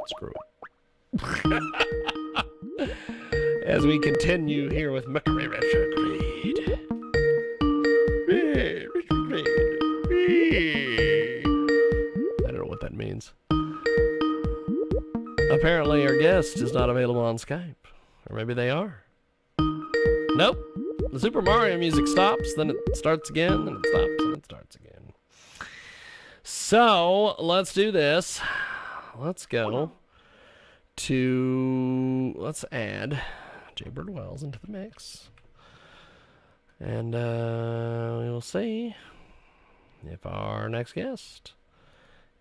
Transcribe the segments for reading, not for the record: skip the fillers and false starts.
screw it. As we continue here with Mercury retrograde. I don't know what that means. Apparently our guest is not available on Skype. Or maybe they are. Nope. The Super Mario music stops, then it starts again, then it stops, and it starts again. So, let's do this. Let's go to... Let's add Jaybird Wells into the mix. And we will see if our next guest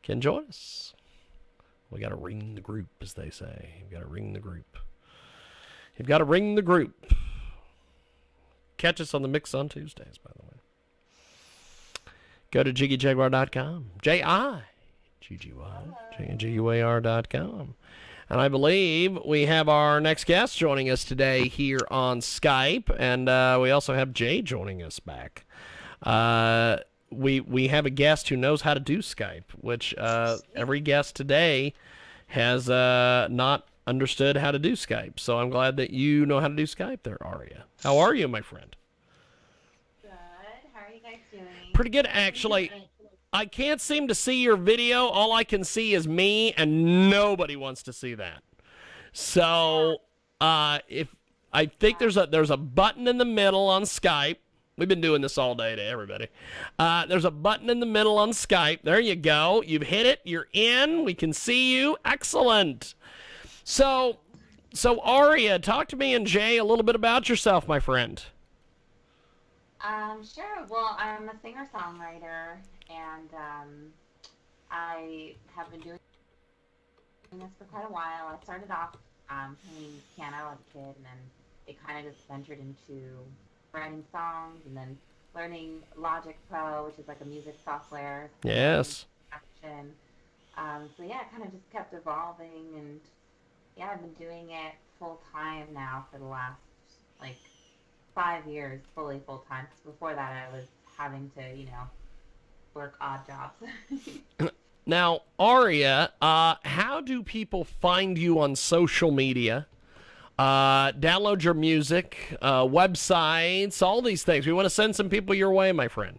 can join us. We got to ring the group, as they say. You've got to ring the group. You've got to ring the group. Catch us on the mix on Tuesdays, by the way. Go to JiggyJaguar.com. JiggyJaguar.com. And I believe we have our next guest joining us today here on Skype. And we also have Jay joining us back. We have a guest who knows how to do Skype, which every guest today has not understood how to do Skype. So I'm glad that you know how to do Skype there, Aria. How are you, my friend? Good. How are you guys doing? Pretty good, actually. I can't seem to see your video. All I can see is me, and nobody wants to see that. So if I think there's a button in the middle on Skype. We've been doing this all day to everybody. There's a button in the middle on Skype. There you go. You've hit it. You're in. We can see you. Excellent. So Aria, talk to me and Jay a little bit about yourself, my friend. Sure. Well, I'm a singer-songwriter, and I have been doing this for quite a while. I started off playing piano as a kid, and then it kind of just ventured into writing songs, and then learning Logic Pro, which is like a music software. Yes. Action. So yeah, it kind of just kept evolving, and yeah, I've been doing it full time now for the last 5 years, fully full time. Because before that, I was having to, work odd jobs. Now, Aria, how do people find you on social media? Download your music, websites, all these things. We want to send some people your way, my friend.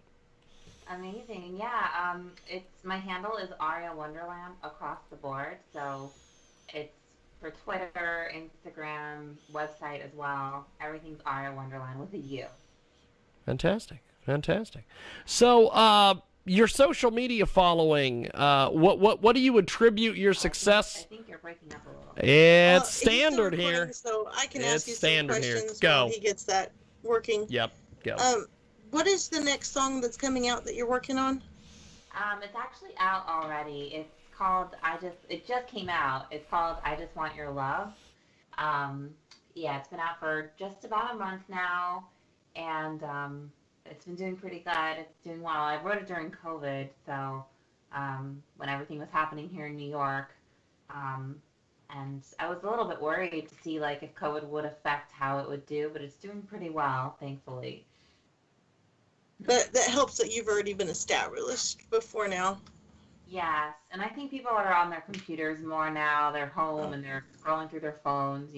Amazing, yeah. My handle is Aria Wunderland across the board. So it's for Twitter, Instagram, website as well. Everything's Aria Wunderland with a U. Fantastic. So, your social media following, what do you attribute your success? I think you're breaking up a little. It's standard here. So I can ask you some questions Go. while he gets that working. Yep, go. What is the next song that's coming out that you're working on? It's actually out already. It's called it just came out. It's called I Just Want Your Love. It's been out for just about a month now, and it's been doing pretty good. It's doing well. I wrote it during COVID, so when everything was happening here in New York, and I was a little bit worried to see if COVID would affect how it would do, but it's doing pretty well, thankfully. But that helps that you've already been established before now. Yes, and I think people are on their computers more now. They're home and they're scrolling through their phones,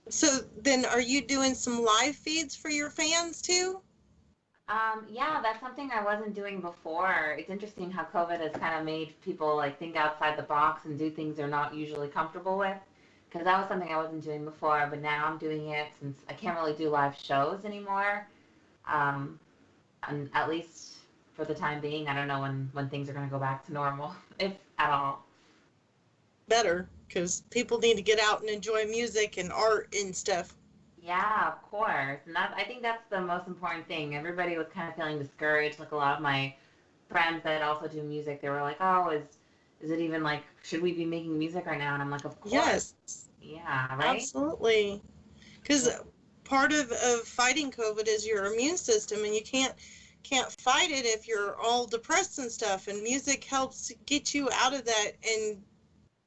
So then are you doing some live feeds for your fans too? Yeah, that's something I wasn't doing before. It's interesting how COVID has kind of made people think outside the box and do things they're not usually comfortable with. Because that was something I wasn't doing before, but now I'm doing it since I can't really do live shows anymore. And at least for the time being, I don't know when things are going to go back to normal, if at all. Better, because people need to get out and enjoy music and art and stuff. Yeah, of course. And I think that's the most important thing. Everybody was kind of feeling discouraged. A lot of my friends that also do music, they were like, oh, is it even should we be making music right now? And I'm like, of course. Yes. Yeah, right? Absolutely. Because part of fighting COVID is your immune system, and you can't fight it if you're all depressed and stuff. And music helps get you out of that and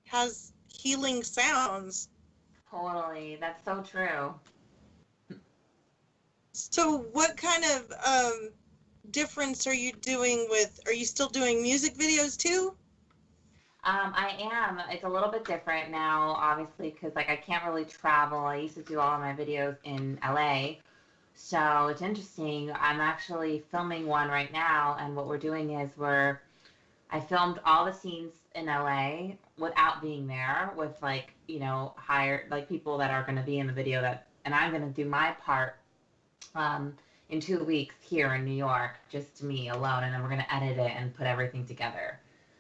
has healing sounds. Totally. That's so true. So what kind of difference are you doing are you still doing music videos too? I am. It's a little bit different now, obviously, because like I can't really travel. I used to do all of my videos in LA, so it's interesting. I'm actually filming one right now, and what we're doing is I filmed all the scenes in LA without being there, with like hired like people that are going to be in the video and I'm going to do my part um, in 2 weeks here in New York, just me alone, and then we're going to edit it and put everything together.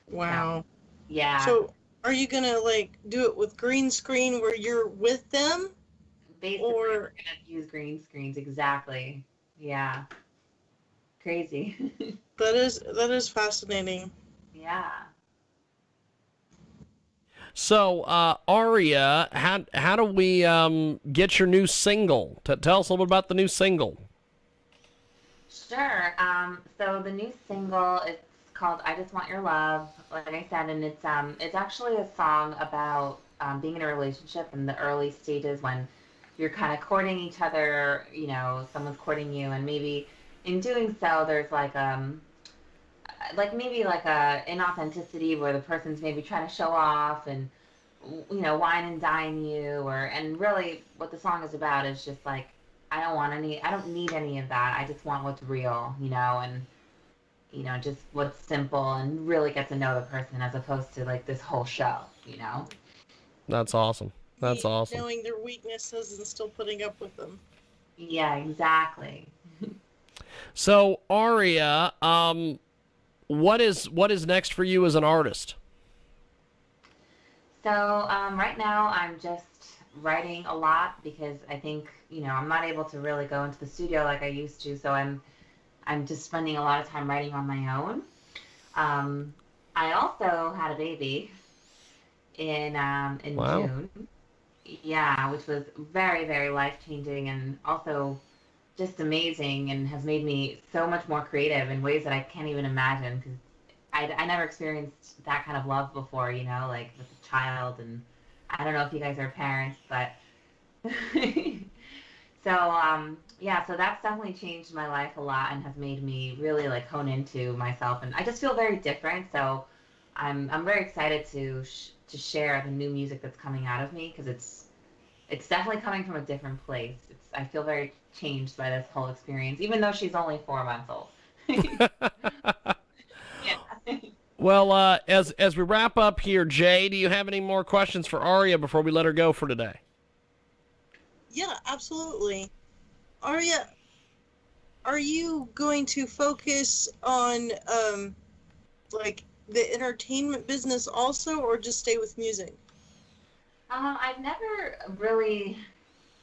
So, Wow. yeah. So are you gonna like do it with green screen where you're with them, Basically, we're or gonna use green screens. Exactly. Yeah. Crazy. that is fascinating. Yeah. So, Aria, how do we get your new single? Tell us a little bit about the new single. Sure. So the new single is called "I Just Want Your Love," like I said, and it's actually a song about being in a relationship in the early stages when you're kind of courting each other. Someone's courting you, and maybe in doing so, there's like maybe like a inauthenticity where the person's maybe trying to show off and wine and dine you, and really what the song is about is just like I don't need any of that. I just want what's real, and just what's simple and really get to know the person as opposed to like this whole show. That's awesome. That's awesome. Knowing their weaknesses and still putting up with them. Yeah, exactly. So, Aria, what is next for you as an artist? So right now I'm just writing a lot because I think I'm not able to really go into the studio like I used to. So I'm just spending a lot of time writing on my own. I also had a baby in Wow. June. Yeah, which was very, very life changing and also just amazing and has made me so much more creative in ways that I can't even imagine because I never experienced that kind of love before, like with a child. And I don't know if you guys are parents, but so yeah, so that's definitely changed my life a lot and has made me really like hone into myself. And I just feel very different. So I'm very excited to share the new music that's coming out of me because it's definitely coming from a different place. I feel very changed by this whole experience, even though she's only 4 months old. Yeah. Well, as we wrap up here, Jay, do you have any more questions for Aria before we let her go for today? Yeah, absolutely. Aria, are you going to focus on like the entertainment business also, or just stay with music? I've never really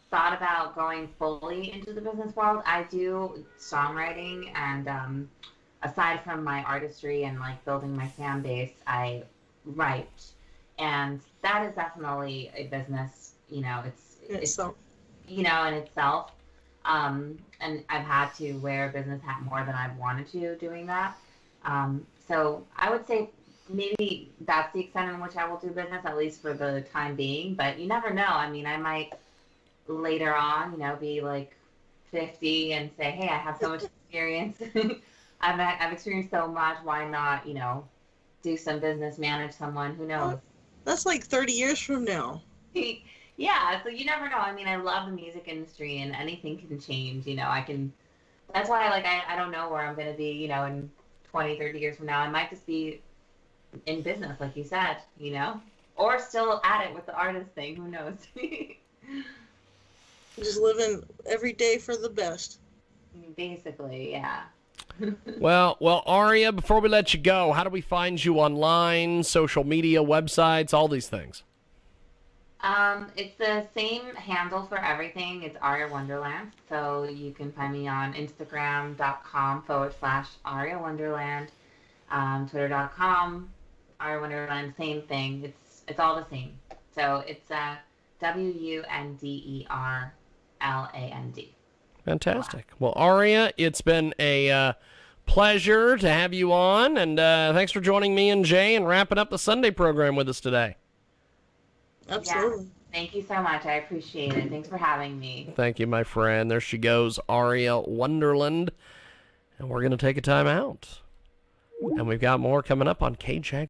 thought about going fully into the business world. I do songwriting, and aside from my artistry and like building my fan base, I write, and that is definitely a business. In It's itself. in itself. And I've had to wear a business hat more than I've wanted to doing that. So I would say maybe that's the extent in which I will do business, at least for the time being. But you never know. I mean, I might later on, be like 50 and say, hey, I have so much experience. I've experienced so much. Why not, do some business, manage someone? Who knows? Well, that's like 30 years from now. Yeah, so you never know. I mean, I love the music industry and anything can change. That's why like I don't know where I'm going to be, in 20, 30 years from now. I might just be in business, like you said, or still at it with the artist thing. Who knows? Just living every day for the best. Basically, yeah. Well, Aria, before we let you go, how do we find you online, social media, websites, all these things? It's the same handle for everything. It's Aria Wunderland. So you can find me on Instagram.com/Aria Wunderland, Twitter.com, Aria Wunderland, same thing. It's all the same. So it's WUNDERLAND. Fantastic. Well, Aria, it's been a pleasure to have you on, and thanks for joining me and Jay and wrapping up the Sunday program with us today. Absolutely. Yeah. Thank you so much. I appreciate it. Thanks for having me. Thank you, my friend. There she goes, Aria Wunderland. And we're going to take a time out. And we've got more coming up on KJAG